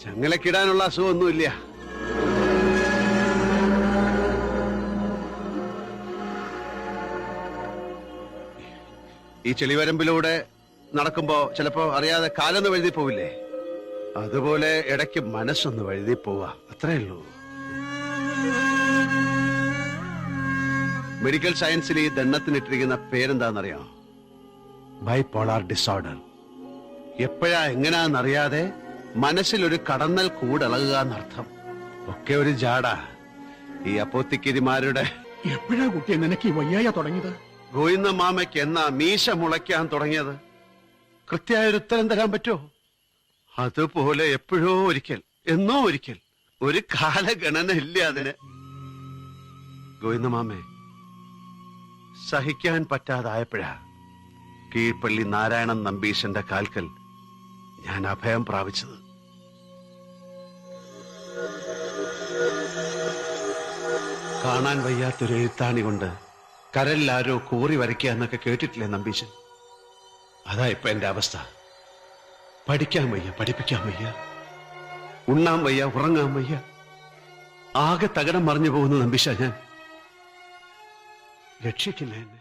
ചങ്ങലക്കിടാനുള്ള അസുഖമൊന്നുമില്ല. ഈ ചെളിവരമ്പിലൂടെ നടക്കുമ്പോ ചിലപ്പോ അറിയാതെ കാലൊന്ന് വഴുതി പോവില്ലേ? അതുപോലെ ഇടയ്ക്ക് മനസ്സൊന്ന് വഴുതി പോവാ, അത്രേ ഉള്ളൂ. മെഡിക്കൽ സയൻസിൽ ഈ ദണ്ണത്തിനിട്ടിരിക്കുന്ന പേരെന്താണെന്നറിയാം? Bipolar disorder. എപ്പോഴാ എങ്ങനെയാണെന്നറിയാതെ മനസ്സിലൊരു കടന്നൽ കൂടിളകുക എന്നർത്ഥം. ഒക്കെ ഒരു ജാട. ഈ അപ്പോത്തിക്കിരിമാരുടെ. എപ്പോഴാ കുട്ടിയെ നിനക്ക് ഈ വയ്യായ തുടങ്ങിയത്? ഗോവിന്ദ മാമയ്ക്ക് എന്നാ മീശ മുളയ്ക്കാൻ തുടങ്ങിയത്? കൃത്യമായൊരു ഉത്തരം തരാൻ പറ്റുമോ? അതുപോലെ എപ്പോഴോ ഒരിക്കൽ, എന്നോ ഒരിക്കൽ, ഒരു കാലഗണന ഇല്ല അതിന്. ഗോവിന്ദ മാമേ, സഹിക്കാൻ പറ്റാതായപ്പോഴാ കീഴ്പള്ളി നാരായണൻ നമ്പീശന്റെ കാൽക്കൽ ഞാൻ അഭയം പ്രാപിച്ചത്. കാണാൻ വയ്യാത്തൊരു എഴുത്താണി കൊണ്ട് കരലിൽ ആരോ കോറി വരയ്ക്കുക എന്നൊക്കെ കേട്ടിട്ടില്ലേ നമ്പീശൻ? അതാ ഇപ്പൊ എന്റെ അവസ്ഥ. പഠിക്കാൻ വയ്യ, പഠിപ്പിക്കാൻ വയ്യ, ഉണ്ണാൻ വയ്യ, ഉറങ്ങാൻ വയ്യ, ആകെ തകടം മറിഞ്ഞു പോകുന്ന നമ്പീശ. ഞാൻ രക്ഷിക്കില്ല എന്നെ.